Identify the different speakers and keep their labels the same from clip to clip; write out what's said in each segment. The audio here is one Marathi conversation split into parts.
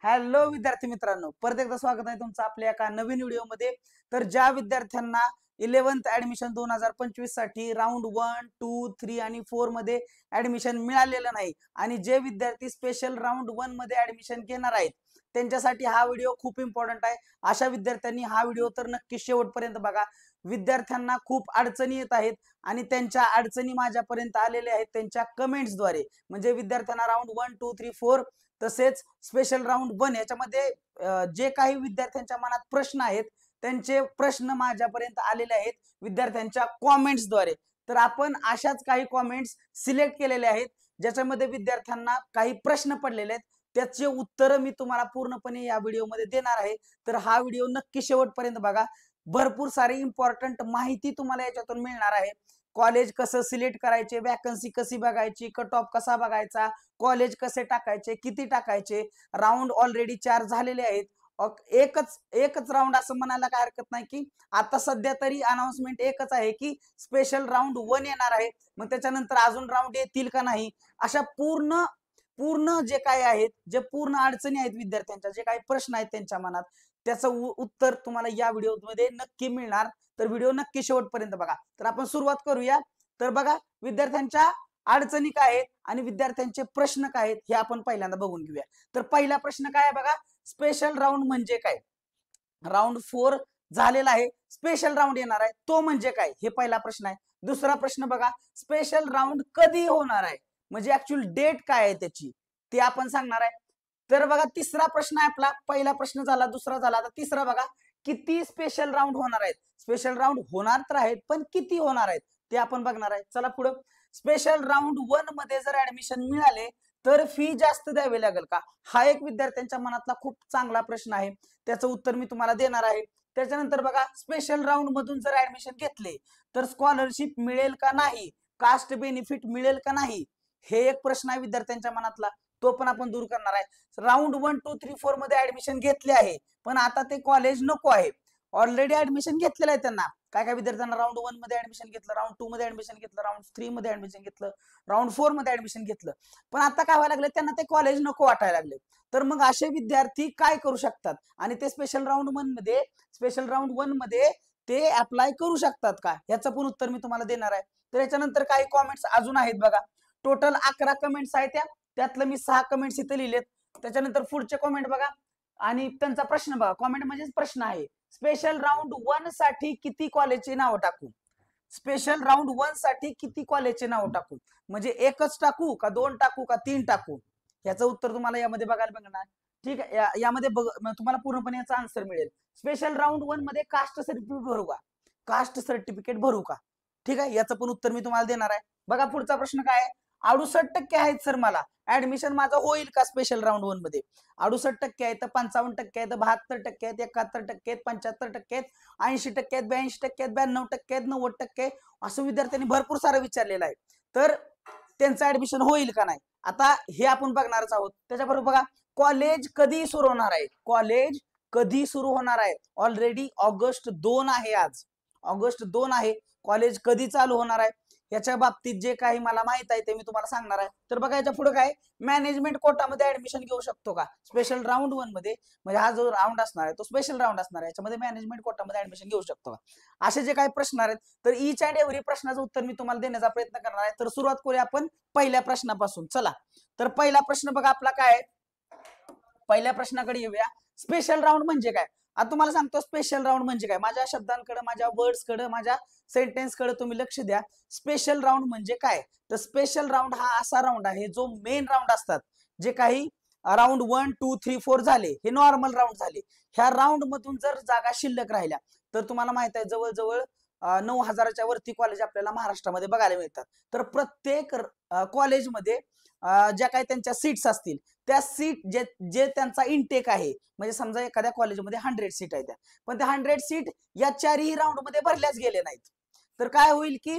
Speaker 1: हॅलो विद्यार्थी मित्रांनो, परत एकदा स्वागत आहे तुमचं आपल्या एका नवीन व्हिडिओमध्ये. तर ज्या विद्यार्थ्यांना 11th ऍडमिशन 2025 साठी राऊंड 1, 2, 3 आणि 4 मध्ये ऍडमिशन मिळालेलं नाही आणि जे विद्यार्थी स्पेशल राऊंड 1 मध्ये ऍडमिशन घेणार आहेत त्यांच्यासाठी हा व्हिडिओ खूप इम्पॉर्टंट आहे. अशा विद्यार्थ्यांनी हा व्हिडिओ तर नक्की शेवटपर्यंत बघा. विद्यार्थ्यांना खूप अडचणी येत आहेत आणि त्यांच्या अडचणी माझ्यापर्यंत आलेल्या आहेत त्यांच्या कमेंट्सद्वारे. म्हणजे विद्यार्थ्यांना राऊंड 1, 2, 3, 4 तसेच स्पेशल राऊंड 1 याच्यामध्ये जे काही विद्यार्थ्यांच्या मनात प्रश्न आहेत त्यांचे प्रश्न माझ्यापर्यंत आलेले आहेत विद्यार्थ्यांच्या कॉमेंट्सद्वारे. तर आपण अशाच काही कॉमेंट्स सिलेक्ट केलेले आहेत ज्याच्यामध्ये विद्यार्थ्यांना काही प्रश्न पडलेले आहेत. त्याचे उत्तर मी तुम्हाला पूर्णपणे या व्हिडिओमध्ये देणार आहे. तर हा व्हिडिओ नक्की शेवटपर्यंत बघा. भरपूर सारी इम्पॉर्टंट माहिती तुम्हाला याच्यातून मिळणार आहे. कॉलेज कसं सिलेक्ट करायचे, वॅकन्सी कशी बघायची, कट ऑफ कसा बघायचा, कॉलेज कसे टाकायचे, किती टाकायचे. राऊंड ऑलरेडी 4 झालेले आहेत. एकच राऊंड असं म्हणायला काय हरकत नाही की आता सध्या तरी अनाउन्समेंट एकच आहे की स्पेशल राऊंड 1 येणार आहे. मग त्याच्यानंतर अजून राऊंड येतील का नाही, अशा पूर्ण पूर्ण जे काय आहेत, जे पूर्ण अडचणी आहेत विद्यार्थ्यांच्या, जे काही प्रश्न आहेत त्यांच्या मनात, त्याचं उत्तर तुम्हाला या व्हिडिओमध्ये नक्की मिळणार. तर व्हिडिओ नक्की शेवटपर्यंत बघा. तर आपण सुरुवात करूया. तर बघा विद्यार्थ्यांच्या अडचणी काय आहेत आणि विद्यार्थ्यांचे प्रश्न काय आहेत हे आपण पहिल्यांदा बघून घेऊया. तर पहिला प्रश्न काय आहे बघा, स्पेशल राऊंड म्हणजे काय. राऊंड 4 झालेला आहे, स्पेशल राऊंड येणार आहे, तो म्हणजे काय, हे पहिला प्रश्न आहे. दुसरा प्रश्न बघा, स्पेशल राऊंड कधी होणार आहे, म्हणजे ऍक्च्युअल डेट काय आहे त्याची, ते आपण सांगणार आहे. तर बघा तिसरा प्रश्न आहे आपला. पहिला प्रश्न झाला, दुसरा झाला, आता तिसरा बघा, किती स्पेशल राऊंड होणार आहेत. स्पेशल राऊंड होणार तर आहेत पण किती होणार आहेत ते आपण बघणार आहे. चला पुढे. स्पेशल राऊंड 1 मध्ये जर ऍडमिशन मिळाले तर फी जास्त द्यावी लागेल का, हा एक विद्यार्थ्यांच्या मनातला खूप चांगला प्रश्न आहे. त्याचं उत्तर मी तुम्हाला देणार आहे. त्याच्यानंतर बघा, स्पेशल राऊंड मधून जर ऍडमिशन घेतले तर स्कॉलरशिप मिळेल का नाही, कास्ट बेनिफिट मिळेल का नाही, हे एक प्रश्न आहे विद्यार्थ्यांच्या मनातला, तो पण आपण दूर करणार आहे. राऊंड 1, 2, 3, 4 मध्ये ऍडमिशन घेतले आहे पण आता ते कॉलेज नको आहे, ऑलरेडी ऍडमिशन घेतलेलं आहे त्यांना. काय काय विद्यार्थ्यांना राऊंड 1 मध्ये ऍडमिशन घेतलं, राऊंड 2 मध्ये ऍडमिशन घेतलं, राऊंड 3 मध्ये ऍडमिशन घेतलं, राऊंड 4 मध्ये ऍडमिशन घेतलं, पण आता काय व्हायला लागलं, त्यांना ते कॉलेज नको वाटायला लागले. तर मग असे विद्यार्थी काय करू शकतात आणि ते स्पेशल राऊंड 1 मध्ये ते अप्लाय करू शकतात का, याचं पण उत्तर मी तुम्हाला देणार आहे. तर याच्यानंतर काही कॉमेंट्स अजून आहेत बघा. टोटल 11 कमेंट्स आहेत त्यातलं मी 6 कमेंट्स इथे लिहिलेत. त्याच्यानंतर पुढचे कमेंट बघा आणि त्यांचा प्रश्न बघा. कमेंट म्हणजेच प्रश्न आहे, स्पेशल राऊंड 1 साठी किती कॉलेजचे नाव टाकू, स्पेशल राऊंड 1 साठी किती कॉलेजचे नाव टाकू, म्हणजे एकच टाकू का, 2 टाकू का, 3 टाकू, याचं उत्तर तुम्हाला यामध्ये बघायला मिळणार. ठीक आहे, यामध्ये तुम्हाला पूर्णपणे याचा आन्सर मिळेल. स्पेशल राऊंड 1 मध्ये कास्ट सर्टिफिकेट भरू का, कास्ट सर्टिफिकेट भरू का, ठीक आहे, याचं पण उत्तर मी तुम्हाला देणार आहे. बघा पुढचा प्रश्न काय आहे, 68% आहेत सर, मला ऍडमिशन माझं होईल का स्पेशल राऊंड 1 मध्ये. 68% आहेत, 55% आहेत, 72% आहेत, 71% आहेत, 75% आहेत, 80% आहेत, 82% आहेत, 92% आहेत, 90% असं विद्यार्थ्यांनी भरपूर सारं विचारलेलं आहे. तर त्यांचं ऍडमिशन होईल का नाही आता हे आपण बघणारच आहोत. त्याच्याबरोबर बघा, कॉलेज कधी सुरू होणार आहे, कॉलेज कधी सुरू होणार आहे. ऑलरेडी ऑगस्ट 2 आहे, आज ऑगस्ट 2 आहे, कॉलेज कधी चालू होणार आहे याच्या बाबतीत जे काही मला माहित आहे ते मी तुम्हाला सांगणार आहे. तर बघा याच्या पुढे काय, मॅनेजमेंट कोटामध्ये ऍडमिशन घेऊ शकतो का स्पेशल राऊंड 1 मध्ये, म्हणजे हा जो राऊंड असणार आहे तो स्पेशल राऊंड असणार आहे, याच्यामध्ये मॅनेजमेंट कोटामध्ये ऍडमिशन घेऊ शकतो का, असे जे काही प्रश्न आहेत. तर ईच अँड एव्हरी प्रश्नाचं उत्तर मी तुम्हाला देण्याचा प्रयत्न करणार आहे. तर सुरुवात करूया आपण पहिल्या प्रश्नापासून. चला, तर पहिला प्रश्न बघा आपला काय आहे. पहिल्या प्रश्नाकडे येऊया. स्पेशल राऊंड म्हणजे काय, आता तुम्हाला सांगतो स्पेशल राऊंड म्हणजे काय. माझ्या शब्दांकडे, माझ्या वर्ड्सकडे, माझ्या सेंटेन्सकडे तुम्ही लक्ष द्या. स्पेशल राऊंड म्हणजे काय, तर स्पेशल राऊंड हा असा राऊंड आहे जो मेन राऊंड असतात, जे काही राऊंड 1, 2, 3, 4 झाले हे नॉर्मल राऊंड झाले. ह्या राऊंड मधून जर जागा शिल्लक राहिल्या तर तुम्हाला माहित आहे जवळजवळ 9,000च्या वरती कॉलेज आपल्याला महाराष्ट्रामध्ये बघायला मिळतात. तर प्रत्येक कॉलेजमध्ये ज्या काही त्यांच्या सीट्स असतील त्या सीट जे त्यांचा इनटेक आहे, म्हणजे समजा एखाद्या कॉलेजमध्ये 100 सीट आहेत पण त्या 100 सीट या 4ही राऊंड मध्ये भरल्याच गेले नाहीत. तर काय होईल की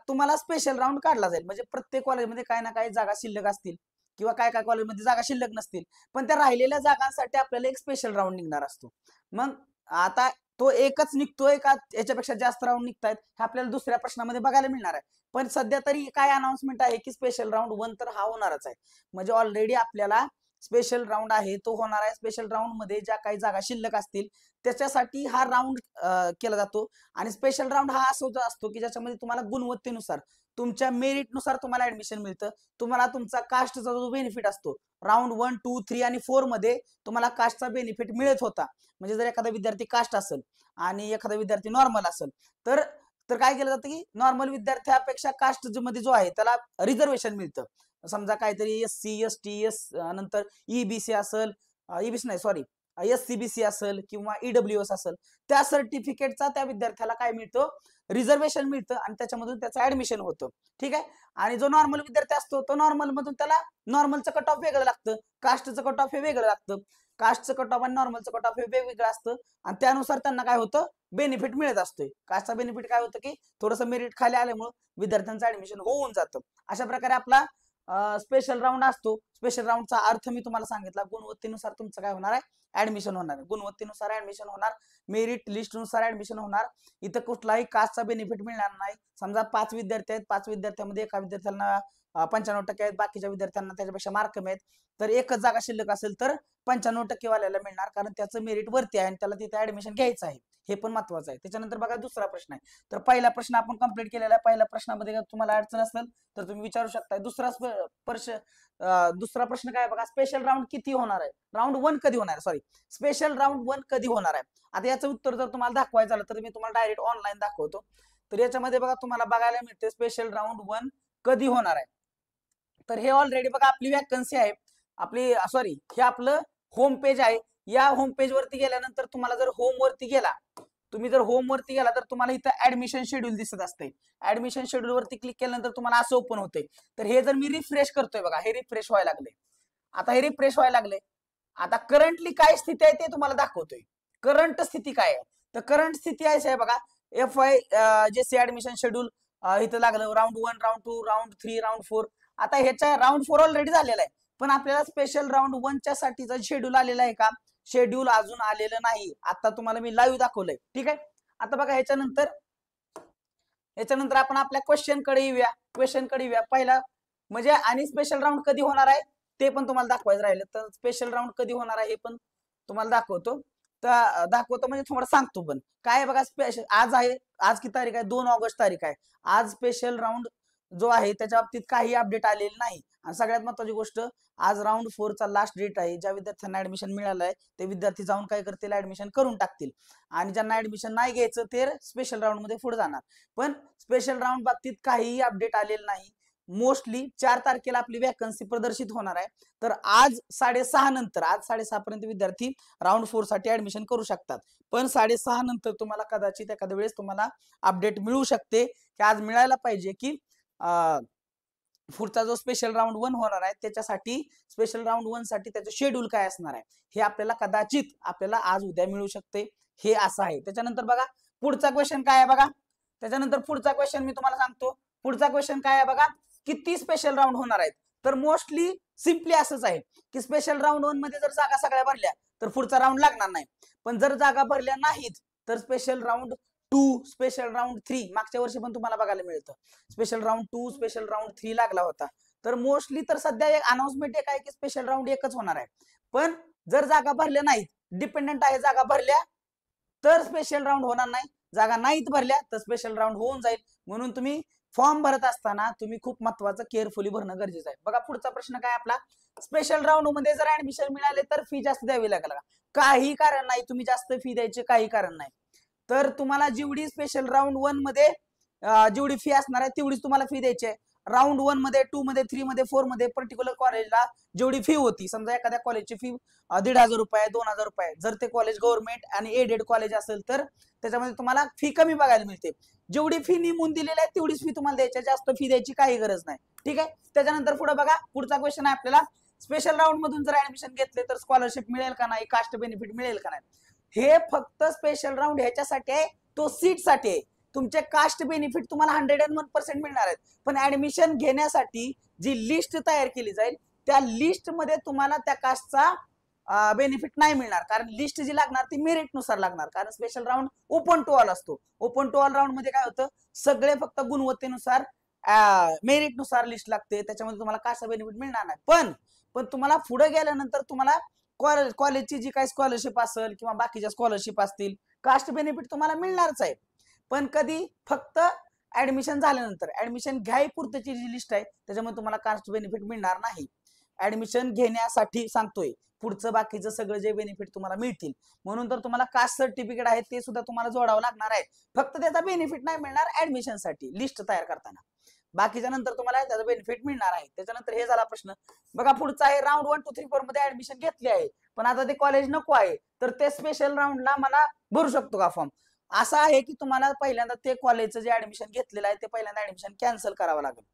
Speaker 1: तुम्हाला स्पेशल राऊंड काढला जाईल, म्हणजे प्रत्येक कॉलेजमध्ये काय ना काही जागा शिल्लक असतील किंवा काय काय कॉलेजमध्ये जागा शिल्लक नसतील, पण त्या राहिलेल्या जागांसाठी आपल्याला एक स्पेशल राऊंड निघणार असतो. मग आता तो एकच निघतोय का याच्यापेक्षा जास्त राऊंड निघतायत हे आपल्याला दुसऱ्या प्रश्नामध्ये बघायला मिळणार आहे. पण सध्या तरी काय अनाउन्समेंट आहे की स्पेशल राऊंड 1 तर हा होणारच आहे, म्हणजे ऑलरेडी आपल्याला स्पेशल राऊंड आहे तो होणार आहे. स्पेशल राऊंड मध्ये ज्या काही जागा शिल्लक असतील त्याच्यासाठी हा राऊंड केला जातो. आणि स्पेशल राऊंड हा असा असतो की ज्याच्यामध्ये तुम्हाला गुणवत्तेनुसार तुमच्या मेरिटनुसार तुम्हाला ऍडमिशन मिळतं. तुम्हाला तुमचा कास्टचा जो बेनिफिट असतो राऊंड 1, 2, 3 आणि 4 मध्ये तुम्हाला कास्टचा बेनिफिट मिळत होता. म्हणजे जर एखादा विद्यार्थी कास्ट असेल आणि एखादा विद्यार्थी नॉर्मल असेल तर तर काय केलं जातं की नॉर्मल विद्यार्थ्यापेक्षा कास्ट मध्ये जो आहे त्याला रिझर्वेशन मिळतं. समजा काहीतरी SC ST नंतर EBC असेल, EBC नाही सॉरी SCBC असेल किंवा EWS असेल, त्या सर्टिफिकेटचा त्या विद्यार्थ्याला काय मिळतं, रिझर्वेशन मिळतं आणि त्याच्यामधून त्याचं ऍडमिशन होतं. ठीक आहे. आणि जो नॉर्मल विद्यार्थी असतो तो नॉर्मल मधून त्याला नॉर्मलचं कट ऑफ वेगळं लागतं, कास्टचं कट ऑफ हे वेगळं लागतं. कास्टचं कट ऑफ आणि नॉर्मलचं कट ऑफ हे वेगवेगळं असतं आणि त्यानुसार त्यांना काय होतं, बेनिफिट मिळत असतोय. कास्टचा बेनिफिट काय होतं की थोडंसं मेरिट खाली आल्यामुळे विद्यार्थ्यांचं ऍडमिशन होऊन जातं. अशा प्रकारे आपला स्पेशल राऊंड असतो. स्पेशल राऊंडचा अर्थ मी तुम्हाला सांगितला. गुणवत्तेनुसार तुमचं काय होणार आहे, ऍडमिशन होणार आहे. गुणवत्तेनुसार ऍडमिशन होणार, मेरिट लिस्टनुसार ऍडमिशन होणार. इथं कुठलाही कास्टचा बेनिफिट मिळणार नाही. समजा 5 विद्यार्थी आहेत, 5 विद्यार्थ्यांमध्ये एका विद्यार्थ्याला 95% आहेत, बाकीच्या विद्यार्थ्यांना त्याच्यापेक्षा मार्क कमी आहेत, तर एकच जागा शिल्लक असेल तर 95% वाल्याला मिळणार, कारण त्याचं मेरिट वरती आहे आणि त्याला तिथे ऍडमिशन घ्यायचं आहे. हे पण महत्वाचं आहे. त्याच्यानंतर बघा दुसरा प्रश्न आहे. तर पहिला प्रश्न आपण कंप्लीट केलेला आहे. पहिल्या प्रश्नामध्ये तुम्हाला अडचण असेल तर तुम्ही विचारू शकता. दुसरा प्रश्न काय बघा, स्पेशल राऊंड किती होणार आहे, राऊंड 1 कधी होणार आहे, सॉरी स्पेशल राऊंड 1 कधी होणार आहे. आता याचं उत्तर जर तुम्हाला दाखवायचं झालं तर मी तुम्हाला डायरेक्ट ऑनलाईन दाखवतो. तर याच्यामध्ये बघा तुम्हाला बघायला मिळते स्पेशल राऊंड 1 कधी होणार आहे. तर हे ऑलरेडी बघा आपली वॅकन्सी आहे, आपली सॉरी हे आपलं होम पेज आहे. या होम पेज वरती गेल्यानंतर तुम्हाला जर होम वरती गेला, तुम्ही जर होम वरती गेला तर तुम्हाला इथं ऍडमिशन शेड्यूल दिसत असते. ऍडमिशन शेड्यूल वरती क्लिक केल्यानंतर तुम्हाला असं ओपन होते. तर हे जर मी रिफ्रेश करतोय बघा, हे रिफ्रेश व्हायला लागले. आता हे रिफ्रेश व्हायला लागले. आता करंटली काय स्थिती आहे ते तुम्हाला दाखवतोय. करंट स्थिती काय आहे, तर करंट स्थिती आहे बघा, FY JC ऍडमिशन शेड्यूल इथं लागलं. Round 1, round 2, round 3, round 4. आता ह्याच्या राऊंड 4 ऑलरेडी झालेला आहे, पण आपल्याला स्पेशल राऊंड 1च्या साठीचा शेड्यूल आलेला आहे का, शेड्यूल अजून आलेलं नाही. आता तुम्हाला मी लाईव्ह दाखवलंय. ठीक आहे. आता बघा ह्याच्यानंतर आपण आपल्या क्वेश्चन कडे येऊया. पहिला म्हणजे आणि स्पेशल राऊंड कधी होणार आहे ते पण तुम्हाला दाखवायचं राहिलं. तर स्पेशल राऊंड कधी होणार आहे हे पण तुम्हाला दाखवतो. म्हणजे थोडं सांगतो पण काय बघा. स्पेशल आज किती तारीख आहे, 2 ऑगस्ट तारीख आहे. आज स्पेशल राऊंड जो आहे त्याच्या बाबतीत काही अपडेट आलेली नाही. आणि सगळ्यात महत्वाची गोष्ट, आज राऊंड 4चा लास्ट डेट आहे. ज्या विद्यार्थ्यांना ऍडमिशन मिळालंय ते विद्यार्थी जाऊन काय करतील, ऍडमिशन करून टाकतील. आणि ज्यांना ऍडमिशन नाही घ्यायचं ते स्पेशल राऊंड मध्ये पुढे जाणार. पण स्पेशल राऊंड बाबतीत काहीही अपडेट आलेलं नाही. मोस्टली 4 तारखेला आपली वॅकन्सी प्रदर्शित होणार आहे. तर आज 6:30 नंतर, आज 6:30 पर्यंत विद्यार्थी राऊंड 4 साठी ऍडमिशन करू शकतात. पण 6:30 नंतर तुम्हाला कदाचित एखाद्या वेळेस तुम्हाला अपडेट मिळू शकते की आज मिळायला पाहिजे की पुढचा जो स्पेशल राऊंड 1 होणार आहे त्याच्यासाठी, स्पेशल राऊंड 1 साठी त्याचं शेड्यूल काय असणार आहे हे आपल्याला कदाचित आज उद्या मिळू शकते. हे असं आहे. त्याच्यानंतर बघा पुढचा क्वेश्चन काय आहे बघा. त्याच्यानंतर पुढचा क्वेश्चन मी तुम्हाला सांगतो. पुढचा क्वेश्चन काय आहे बघा, किती स्पेशल राऊंड होणार आहेत. तर मोस्टली सिम्पली असंच आहे की स्पेशल राऊंड 1 मध्ये जर जागा सगळ्या भरल्या तर पुढचा राऊंड लागणार नाही. पण जर जागा भरल्या नाहीत तर स्पेशल राऊंड 2, स्पेशल राऊंड 3 मागच्या वर्षी पण तुम्हाला बघायला मिळतं. स्पेशल राऊंड 2, स्पेशल राऊंड 3 लागला होता. तर मोस्टली तर सध्या एक अनाउन्समेंट एक आहे की स्पेशल राऊंड एकच होणार आहे. पण जर जागा भरल्या नाहीत, डिपेंडेंट आहे, जागा भरल्या तर स्पेशल राऊंड होणार नाही, जागा नाहीत भरल्या तर स्पेशल राऊंड होऊन जाईल. म्हणून तुम्ही फॉर्म भरत असताना तुम्ही खूप महत्वाचं केअरफुली भरणं गरजेचं आहे. बघा पुढचा प्रश्न काय आपला, स्पेशल राऊंड मध्ये जर ऍडमिशन मिळाले तर फी जास्त द्यावी लागेल का. काही कारण नाही, तुम्ही जास्त फी द्यायचे काही कारण नाही. तर तुम्हाला जेवढी स्पेशल राऊंड 1 मध्ये जेवढी फी असणार आहे तेवढीच तुम्हाला फी द्यायची आहे. राऊंड 1 मध्ये, 2 मध्ये, 3 मध्ये, 4 मध्ये पर्टिक्युलर कॉलेजला जेवढी फी होती, समजा एखाद्या कॉलेजची फी 1,500 रुपये, 2,000 रुपये, जर ते कॉलेज गव्हर्नमेंट आणि एडेड कॉलेज असेल तर त्याच्यामध्ये तुम्हाला फी कमी बघायला मिळते. जेवढी फी नेमून दिलेली आहे तेवढीच फी तुम्हाला द्यायची, जास्त फी द्यायची काही गरज नाही. ठीक आहे. त्याच्यानंतर पुढे बघा, पुढचा क्वेश्चन आहे आपल्याला, स्पेशल राऊंड मधून जर ऍडमिशन घेतले तर स्कॉलरशिप मिळेल का नाही, कास्ट बेनिफिट मिळेल का नाही. हे फक्त स्पेशल राऊंड ह्याच्यासाठी आहे, तो सीट साठी आहे. तुमचे कास्ट बेनिफिट तुम्हाला 101% मिळणार आहेत. पण ऍडमिशन घेण्यासाठी जी लिस्ट तयार केली जाईल त्या लिस्ट मध्ये तुम्हाला त्या कास्टचा बेनिफिट नाही मिळणार, कारण लिस्ट जी लागणार ती मेरिट नुसार लागणार. कारण special round open to all असतो. ओपन टू ऑल राऊंड मध्ये काय होतं, सगळे फक्त गुणवत्तेनुसार मेरिट नुसार लिस्ट लागते, त्याच्यामध्ये तुम्हाला कास्ट बेनिफिट मिळणार नाही. पण पण तुम्हाला पुढे गेल्यानंतर तुम्हाला कॉलेजची जी काही स्कॉलरशिप असेल किंवा बाकीच्या स्कॉलरशिप असतील, कास्ट बेनिफिट तुम्हाला मिळणारच आहे. पण कधी? फक्त ऍडमिशन झाल्यानंतर. ऍडमिशन घ्यायपुरतीची जी लिस्ट आहे त्याच्यामध्ये तुम्हाला कास्ट बेनिफिट मिळणार नाही. ऍडमिशन घेण्यासाठी सांगतोय, पुढचं बाकीचं सगळं जे बेनिफिट तुम्हाला मिळतील. म्हणून तर तुम्हाला कास्ट सर्टिफिकेट आहे ते सुद्धा तुम्हाला जोडावं लागणार आहे. फक्त त्याचा बेनिफिट नाही मिळणार ऍडमिशन साठी लिस्ट तयार करताना. बाकीच्या नंतर तुम्हाला त्याचा बेनिफिट मिळणार आहे. त्याच्यानंतर हे झाला प्रश्न. बघा पुढचा आहे, राऊंड 1, 2, 3, 4 मध्ये ऍडमिशन घेतली आहे पण आता ते कॉलेज नको आहे, तर ते स्पेशल राऊंडला मला भरू शकतो का फॉर्म? असं आहे की तुम्हाला पहिल्यांदा ते कॉलेजचं जे ऍडमिशन घेतलेलं आहे ते पहिल्यांदा ऍडमिशन कॅन्सल करावं लागेल.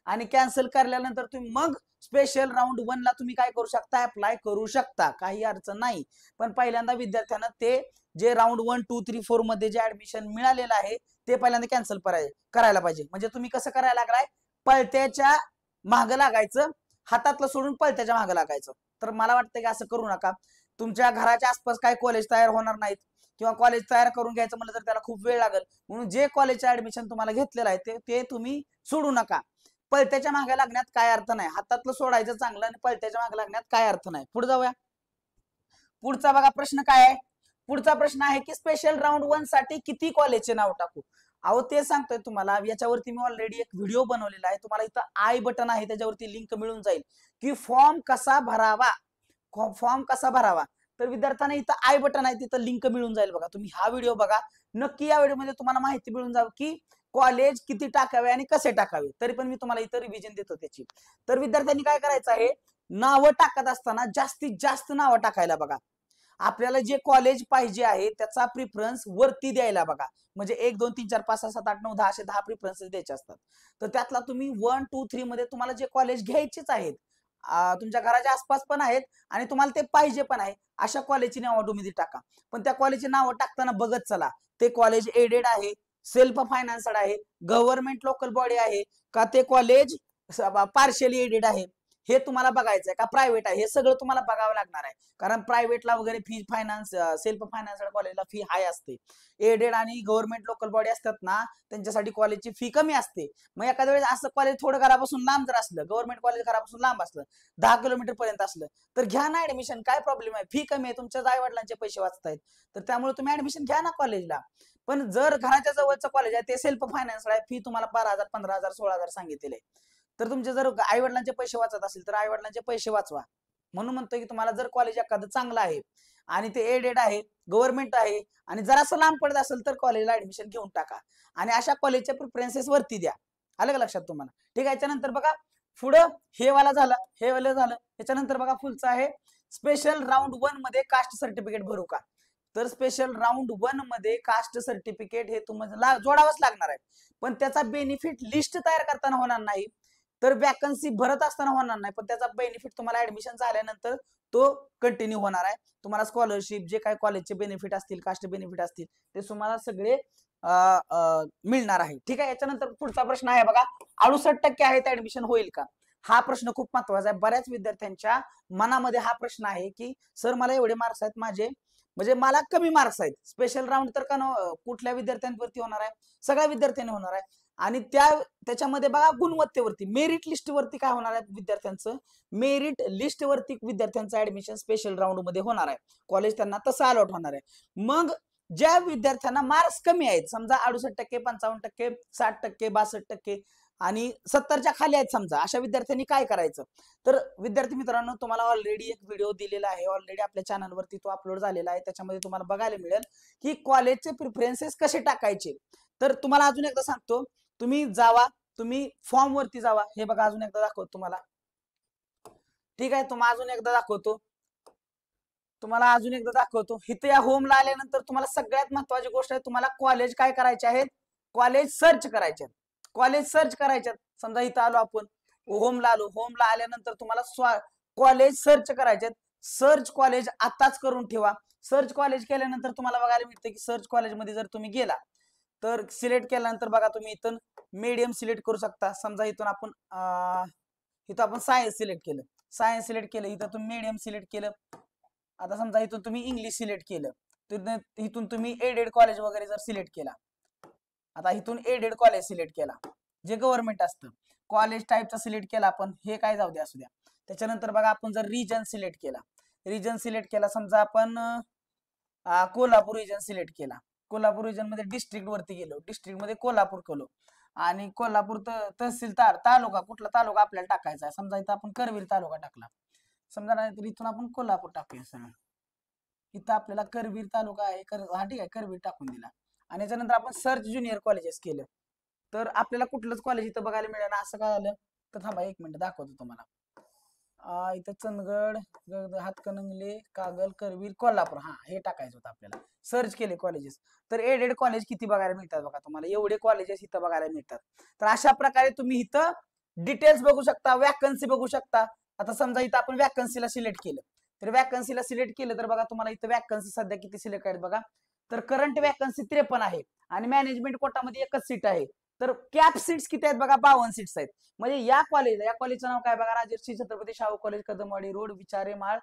Speaker 1: आणि कॅन्सल केल्यानंतर तुम्ही मग स्पेशल राऊंड 1 ला तुम्ही काय करू शकता? अप्लाय करू शकता, काही अडचण नाही. पण पहिल्यांदा विद्यार्थ्यांना ते जे राऊंड 1, 2, 3, 4 मध्ये जे ऍडमिशन मिळालेलं आहे ते पहिल्यांदा कॅन्सल करायला पाहिजे. म्हणजे तुम्ही कसं करायला लागलाय? पळत्याच्या मागं लागायचं, हातातलं सोडून पळत्याच्या मागं लागायचं. तर मला वाटतं की असं करू नका. तुमच्या घराच्या आसपास काय कॉलेज तयार होणार नाहीत किंवा कॉलेज तयार करून घ्यायचं म्हणलं तर त्याला खूप वेळ लागेल. म्हणून जे कॉलेजचं ऍडमिशन तुम्हाला घेतलेलं आहे ते तुम्ही सोडू नका. पळत्याच्या मागे लागण्यात काय अर्थ नाही. हातातलं सोडायचं चांगलं आणि पळत्याच्या मागे लागण्यात काय अर्थ नाही. पुढे जाऊया. पुढचा बघा प्रश्न काय आहे? पुढचा प्रश्न आहे की स्पेशल राऊंड 1 साठी किती कॉलेजचे नाव टाकू? अहो ते सांगतोय तुम्हाला. याच्यावरती मी ऑलरेडी एक व्हिडिओ बनवलेला आहे. तुम्हाला इथं आय बटन आहे त्याच्यावरती लिंक मिळून जाईल की फॉर्म कसा भरावा. फॉर्म कसा भरावा तर विद्यार्थ्यांना इथं आय बटन आहे तिथं लिंक मिळून जाईल बघा. तुम्ही हा व्हिडिओ बघा नक्की. या व्हिडिओमध्ये तुम्हाला माहिती मिळून जाईल की कॉलेज किती टाकावे आणि कसे टाकावे. तरी पण मी तुम्हाला इथं रिव्हिजन देतो त्याची. तर विद्यार्थ्यांनी काय करायचं आहे? नावं टाकत असताना जास्तीत जास्त नावं टाकायला बघा. आपल्याला जे कॉलेज पाहिजे आहे त्याचा प्रिफरन्स वरती द्यायला बघा. म्हणजे 1 2 3 4 5 6 7 8 9 10 असे 10 प्रिफरन्सेस द्यायचे असतात. तर त्यातला तुम्ही 1 2 3 मध्ये तुम्हाला जे कॉलेज घ्यायचेच आहेत, तुमच्या घराच्या आसपास पण आहेत आणि तुम्हाला ते पाहिजे पण आहे, अशा कॉलेजची नावं तुम्ही टाका. पण त्या कॉलेजची नावं टाकताना बघत चला ते कॉलेज एडेड आहे, सेल्फ फायनान्सड आहे, गव्हर्नमेंट लोकल बॉडी आहे का, ते कॉलेज पार्शियली एडेड आहे हे तुम्हाला बघायचं आहे का, प्रायव्हेट आहे हे सगळं तुम्हाला बघावं लागणार आहे. कारण प्रायव्हेटला वगैरे फी फायनान्स सेल्फ फायनान्सड कॉलेजला फी हाय असते. एडेड आणि गव्हर्नमेंट लोकल बॉडी असतात ना त्यांच्यासाठी कॉलेजची फी कमी असते. मग एखाद्या वेळेस असं कॉलेज थोडं घरापासून लांब जर असलं, गव्हर्नमेंट कॉलेज घरापासून लांब असलं 10 किलोमीटर पर्यंत असलं तर घ्या ना ऍडमिशन. काय प्रॉब्लेम आहे? फी कमी आहे, तुमच्या आई वडिलांचे पैसे वाचतायत, तर त्यामुळे तुम्ही ऍडमिशन घ्या ना कॉलेजला. पण जर घराच्या जवळचं कॉलेज आहे ते सेल्फ फायनान्स आहे, फी तुम्हाला 12,000 15,000 16,000 सांगितले, तर तुमचे जर आई वडिलांचे पैसे वाचत असेल तर आई वडिलांचे पैसे वाचवा. म्हणून म्हणतोय की तुम्हाला जर कॉलेज एखादं चांगलं आहे आणि ते एडेड आहे, गव्हर्नमेंट आहे आणि जरासं लांब पडत असेल तर कॉलेजला ऍडमिशन घेऊन टाका आणि अशा कॉलेजच्या प्रिफरन्सेस वरती द्या. आलं का लक्षात तुम्हाला? ठीक आहे. याच्यानंतर बघा पुढं हे वाला झालं, हे वाला झालं. याच्यानंतर बघा पुढचं आहे स्पेशल राऊंड 1 मध्ये कास्ट सर्टिफिकेट भरू का? तर स्पेशल राऊंड 1 मध्ये कास्ट सर्टिफिकेट हे तुम्हाला जोडावंच लागणार आहे. पण त्याचा बेनिफिट लिस्ट तयार करताना होणार नाही, तर वॅकन्सी भरत असताना होणार नाही, पण त्याचा बेनिफिट तुम्हाला ऍडमिशन झाल्यानंतर तो कंटिन्यू होणार आहे. तुम्हाला स्कॉलरशिप जे काही कॉलेजचे बेनिफिट असतील, कास्ट बेनिफिट असतील ते तुम्हाला सगळे मिळणार आहे. ठीक आहे. याच्यानंतर पुढचा प्रश्न आहे बघा, 68% आहेत ऍडमिशन होईल का? हा प्रश्न खूप महत्वाचा आहे. बऱ्याच विद्यार्थ्यांच्या मनामध्ये हा प्रश्न आहे की सर मला एवढे मार्क्स आहेत माझे, म्हणजे मला कमी मार्क्स आहेत. स्पेशल राऊंड तर का कुठल्या विद्यार्थ्यांवरती होणार आहे? सगळ्या विद्यार्थ्यांनी होणार आहे. आणि त्याच्यामध्ये बघा गुणवत्तेवरती, मेरिट लिस्ट वरती काय होणार आहे विद्यार्थ्यांचं? मेरिट लिस्ट वरती विद्यार्थ्यांचं ऍडमिशन स्पेशल राऊंड मध्ये होणार आहे. कॉलेज त्यांना तसं अलॉट होणार आहे. मग ज्या विद्यार्थ्यांना मार्क्स कमी आहेत, समजा 68%, 55%, 60%, 62% आणि 70च्या खाली आहेत समजा, अशा विद्यार्थ्यांनी काय करायचं? तर विद्यार्थी मित्रांनो तुम्हाला ऑलरेडी एक व्हिडिओ दिलेला आहे, ऑलरेडी आपल्या चॅनलवरती तो अपलोड झालेला आहे. त्याच्यामध्ये तुम्हाला बघायला मिळेल की कॉलेजचे प्रिफरन्सेस कसे टाकायचे. तर तुम्हाला अजून एकदा सांगतो, तुम्ही जावा, तुम्ही फॉर्म वरती जावा. हे बघा अजून एकदा दाखवतो तुम्हाला. ठीक आहे. तुम्हाला अजून एकदा दाखवतो. इथे या होमला आल्यानंतर तुम्हाला सगळ्यात महत्वाची गोष्ट आहे, तुम्हाला कॉलेज काय करायचे आहेत? कॉलेज सर्च करायचे आहेत. कॉलेज सर्च करायचे आहेत. समजा इथं आलो आपण, होमला आलो. होमला आल्यानंतर तुम्हाला कॉलेज सर्च करायचे आहेत. सर्च कॉलेज आताच करून ठेवा. सर्च कॉलेज केल्यानंतर तुम्हाला बघायला मिळते की सर्च कॉलेजमध्ये जर तुम्ही गेला तर सिलेक्ट केल्यानंतर बघा तुम्ही इथून मीडियम सिलेक्ट करू शकता. समजा इथून आपण सायन्स सिलेक्ट केलं, सायन्स सिलेक्ट केलं, इथं तुम्ही मीडियम सिलेक्ट केलं. आता समजा इथून तुम्ही इंग्लिश सिलेक्ट केलं, इथून तुम्ही एडेड कॉलेज वगैरे जर सिलेक्ट केला, आता इथून एडेड कॉलेज सिलेक्ट केला जे गव्हर्नमेंट असतं, कॉलेज टाईपचा सिलेक्ट केला आपण, हे काय जाऊ द्या असू द्या. त्याच्यानंतर बघा आपण जर रिजन सिलेक्ट केला समजा आपण कोल्हापूर रिजन सिलेक्ट केला, कोल्हापूर रिजन मध्ये डिस्ट्रिक्ट वरती गेलो, डिस्ट्रिक्ट मध्ये कोल्हापूर केलो आणि कोल्हापूर तहसीलदार तालुका, कुठला तालुका आपल्याला टाकायचा आहे, समजा इथं आपण करवीर तालुका टाकला, समजा नाही तर इथून आपण कोल्हापूर टाकूया सर, इथं आपल्याला करवीर तालुका आहे हा ठीक आहे, करवीर टाकून दिला आणि याच्यानंतर आपण सर्च ज्युनियर कॉलेजेस केलं तर आपल्याला कुठलंच कॉलेज इथं बघायला मिळेल ना, असं काय झालं तर थांबा 1 मिनिट दाखवतो तुम्हाला. इथं चंदगड, हातकणंगले, कागल, करवीर, कोल्हापूर, हा हे टाकायचं होतं आपल्याला. सर्च केले कॉलेजेस तर एडेड कॉलेज किती बघायला मिळतात बघा तुम्हाला, एवढे कॉलेजेस इथं बघायला मिळतात. तर अशा प्रकारे तुम्ही इथं डिटेल्स बघू शकता, वॅकन्सी बघू शकता. आता समजा इथं आपण वॅकन्सीला सिलेक्ट केलं, तर वॅकन्सीला सिलेक्ट केलं तर बघा तुम्हाला इथं वॅकन्सी सध्या किती सिलेक्ट आहेत बघा. तर करंट वॅकन्सी 53 आहे आणि मॅनेजमेंट कोटामध्ये एकच सीट आहे. तर कॅप सीट्स किती आहेत बघा, 52 सीट्स आहेत. म्हणजे या कॉलेजचं नाव काय बघा, Rajarshi Chhatrapati Shahu college, Kadamwadi road, Vichare Mal,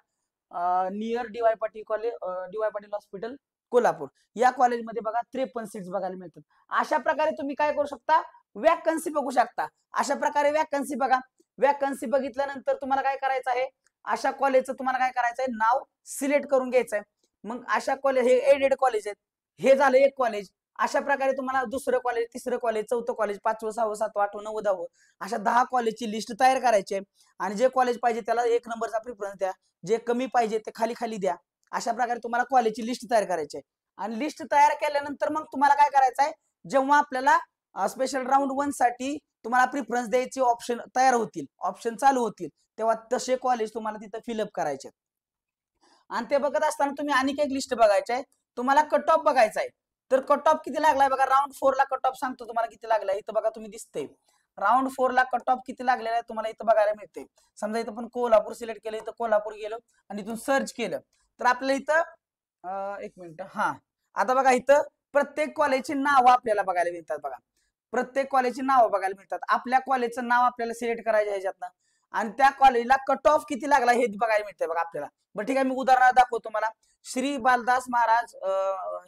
Speaker 1: near DY Patil college, DY Patil hospital, Kolhapur. या कॉलेजमध्ये बघा 53 सीट्स बघायला मिळतात. अशा प्रकारे तुम्ही काय करू शकता, वॅकन्सी बघू शकता. अशा प्रकारे वॅकन्सी बघा. वॅकन्सी बघितल्यानंतर तुम्हाला काय करायचं आहे, अशा कॉलेजचं तुम्हाला काय करायचं आहे, नाव सिलेक्ट करून घ्यायचं आहे. मग अशा कॉलेज हे एडेड कॉलेज आहेत, हे झालं एक कॉलेज. अशा प्रकारे तुम्हाला दुसरं कॉलेज, तिसरं कॉलेज, चौथं कॉलेज, 5वं, 6वं, 7वं, 8वं, 9वं, 10वं अशा 10 कॉलेजची लिस्ट तयार करायची आहे आणि जे कॉलेज पाहिजे त्याला 1 नंबरचा प्रिफरन्स द्या, जे कमी पाहिजे ते खाली खाली द्या. अशा प्रकारे तुम्हाला कॉलेजची लिस्ट तयार करायची आहे आणि लिस्ट तयार केल्यानंतर मग तुम्हाला काय करायचं आहे, जेव्हा आपल्याला स्पेशल राऊंड 1 साठी तुम्हाला प्रिफरन्स द्यायचे ऑप्शन तयार होतील, ऑप्शन चालू होतील, तेव्हा तसे कॉलेज तुम्हाला तिथं फिलअप करायचे. आणि ते बघत असताना तुम्ही आणखी एक लिस्ट बघायची आहे, तुम्हाला कट ऑफ बघायचा आहे. तर कट ऑफ किती लागलाय बघा, राऊंड 4 ला कट ऑफ सांगतो तुम्हाला किती लागलाय. इथं बघा तुम्ही दिसते राऊंड 4 ला कट ऑफ किती लागलेला आहे तुम्हाला इथं बघायला मिळते. समजा इथं पण कोल्हापूर सिलेक्ट केलं, इथं कोल्हापूर गेलो आणि इथून सर्च केलं तर आपल्याला इथं 1 मिनिट, हा आता बघा इथं प्रत्येक कॉलेजची नावं आपल्याला बघायला मिळतात बघा, प्रत्येक कॉलेजची नावं बघायला मिळतात. आपल्या कॉलेजचं नाव आपल्याला सिलेक्ट करायचं ह्याच्यातनं आणि त्या कॉलेजला कट ऑफ किती लागला हे बघायला मिळतंय बघा आपल्याला. बरं ठीक आहे, मी उदाहरण दाखवतो तुम्हाला. श्री बालदास महाराज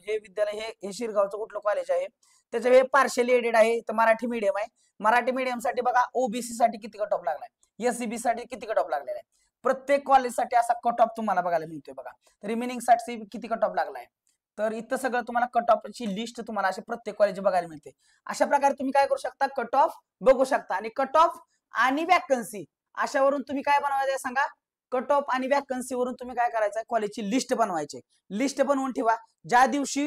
Speaker 1: हे विद्यालय, हे शिरगावचं कुठलं कॉलेज आहे, त्याचं हे पार्शली एडेड आहे, तर मराठी मीडियम आहे. मराठी मीडियम साठी बघा ओबीसी साठी किती कट ऑफ लागलाय, एससीबी साठी किती कट ऑफ लागलेला आहे. प्रत्येक कॉलेजसाठी असा कट ऑफ तुम्हाला बघायला मिळतोय बघा. रिमेनिंग साठी किती कट ऑफ लागलाय, तर इथं सगळं तुम्हाला कट ऑफची लिस्ट तुम्हाला असे प्रत्येक कॉलेज बघायला मिळते. अशा प्रकारे तुम्ही काय करू शकता, कट ऑफ बघू शकता. आणि कट ऑफ आणि वॅकन्सी अशावरून तुम्ही काय बनवायचं सांगा, कट ऑफ आणि वॅकन्सी वरून तुम्ही काय करायचं, कॉलेजची लिस्ट बनवायची. लिस्ट बनवून ठेवा. ज्या दिवशी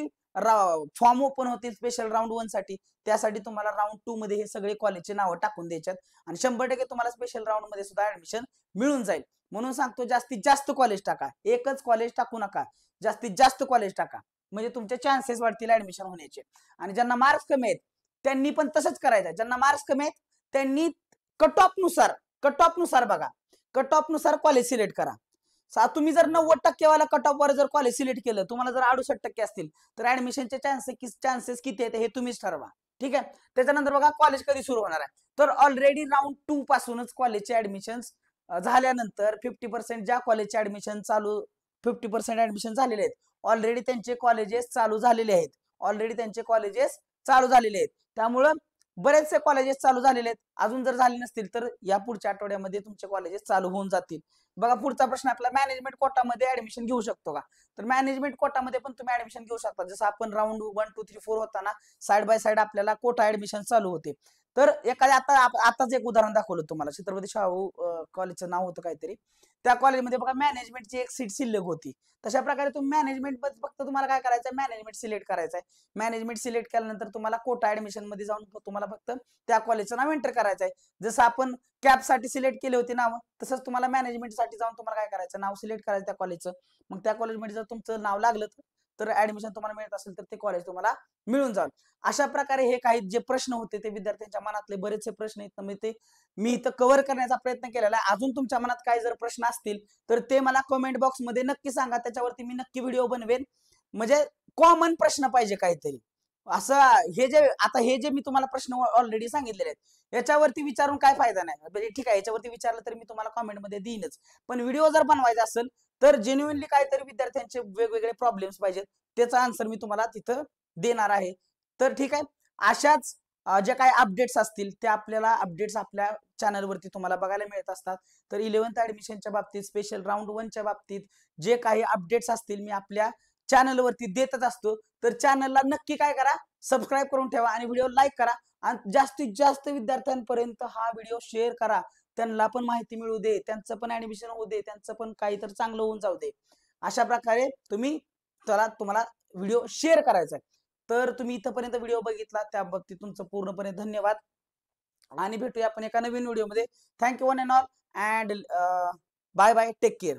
Speaker 1: फॉर्म ओपन होतील स्पेशल राऊंड 1 साठी, त्यासाठी तुम्हाला राऊंड 2 मध्ये हे सगळे कॉलेजचे नावं टाकून द्यायच्यात आणि 100% तुम्हाला स्पेशल राऊंड मध्ये सुद्धा ऍडमिशन मिळून जाईल. म्हणून सांगतो जास्तीत जास्त कॉलेज टाका, एकच कॉलेज टाकू नका, जास्तीत जास्त कॉलेज टाका, म्हणजे तुमचे चान्सेस वाढतील ऍडमिशन होण्याचे. आणि ज्यांना मार्क्स कमी आहेत त्यांनी पण तसंच करायचं. ज्यांना मार्क्स कमी आहेत त्यांनी कट ऑफ नुसार बघा, कट ऑफ नुसार कॉलेज सिलेक्ट करा. तुम्ही जर 90% वाला कट ऑफ वर जर कॉलेज सिलेक्ट केलं, तुम्हाला जर 68% असतील तर ऍडमिशनचे चान्सेस किती आहेत हे तुम्हीच ठरवा. ठीक आहे. त्याच्यानंतर बघा कॉलेज कधी सुरू होणार आहे, तर ऑलरेडी राऊंड 2 पासूनच कॉलेजचे ऍडमिशन झाल्यानंतर 50% ज्या कॉलेजचे ऍडमिशन 50% ऍडमिशन झालेले आहेत, ऑलरेडी त्यांचे कॉलेजेस चालू झालेले आहेत, त्यामुळं बरेचसे कॉलेजेस चालू झालेले आहेत. अजून जर झाले नसतील तर या पुढच्या आठवड्यामध्ये तुमचे कॉलेजेस चालू होऊन जातील. बघा पुढचा प्रश्न आपला, मॅनेजमेंट कोटामध्ये ऍडमिशन घेऊ शकतो का, तर मॅनेजमेंट कोटामध्ये पण तुम्ही ऍडमिशन घेऊ शकता. जसं आपण राऊंड 1, 2, 3, 4 होताना साइड बाय साइड आपल्याला कोटा ऍडमिशन चालू होते. तर एखाद्या आताच एक उदाहरण दाखवलं तुम्हाला, छत्रपती शाहू कॉलेजचं नाव होतं काहीतरी, त्या कॉलेजमध्ये बघा मॅनेजमेंटची एक सीट शिल्लक होती. तशा प्रकारे तुम्ही मॅनेजमेंट फक्त तुम्हाला काय करायचं, मॅनेजमेंट सिलेक्ट करायचंय. मॅनेजमेंट सिलेक्ट केल्यानंतर तुम्हाला कोटा ऍडमिशन मध्ये जाऊन तुम्हाला फक्त त्या कॉलेजचं नाव एंटर करायचं आहे. जसं आपण कॅप साठी सिलेक्ट केले होते नाव, तसंच तुम्हाला मॅनेजमेंट साठी जाऊन तुम्हाला काय करायचं, नाव सिलेक्ट करायचं त्या कॉलेजचं. मग त्या कॉलेजमध्ये जर तुमचं नाव लागलं तर ऍडमिशन तुम्हाला मिळत असेल तर ते कॉलेज तुम्हाला मिळून जाईल. अशा प्रकारे हे काही जे प्रश्न होते ते विद्यार्थ्यांच्या मनातले बरेचसे प्रश्न आहेत, मी इथं कव्हर करण्याचा प्रयत्न केलेला आहे. अजून तुमच्या मनात काही जर प्रश्न असतील तर ते मला कमेंट बॉक्स मध्ये नक्की सांगा, त्याच्यावरती मी नक्की व्हिडिओ बनवेन. म्हणजे कॉमन प्रश्न पाहिजे काहीतरी असं. हे जे मी तुम्हाला प्रश्न ऑलरेडी सांगितलेले आहेत याच्यावरती विचारून काय फायदा नाही. म्हणजे ठीक आहे, याच्यावरती विचारलं तर मी तुम्हाला कमेंट मध्ये देईनच, पण व्हिडिओ जर बनवायचा असेल तर जेन्युइनली काहीतरी विद्यार्थ्यांचे वेगवेगळे प्रॉब्लेम्स पाहिजेत, त्याचा आन्सर मी तुम्हाला तिथं देणार आहे. तर ठीक आहे, अशाच जे काही अपडेट्स असतील ते आपल्याला अपडेट्स आपल्या चॅनलवरती तुम्हाला बघायला मिळत असतात. तर 11th ऍडमिशनच्या बाबतीत स्पेशल राऊंड 1च्या बाबतीत जे काही अपडेट्स असतील मी आपल्या चॅनलवरती देतच असतो. तर चॅनलला नक्की काय करा, सबस्क्राईब करून ठेवा आणि व्हिडिओ लाईक करा आणि जास्तीत जास्त विद्यार्थ्यांपर्यंत हा व्हिडिओ शेअर करा. त्यांना पण माहिती मिळू दे, त्यांचं पण ऍडमिशन होऊ दे, त्यांचं पण काही तर चांगलं होऊन जाऊ दे. अशा प्रकारे तुम्हाला व्हिडिओ शेअर करायचा आहे. तर तुम्ही इथपर्यंत व्हिडिओ बघितला त्या बाबतीत तुमचं पूर्णपणे धन्यवाद आणि भेटूया आपण एका नवीन व्हिडिओमध्ये. Thank you one and all and bye bye, take care.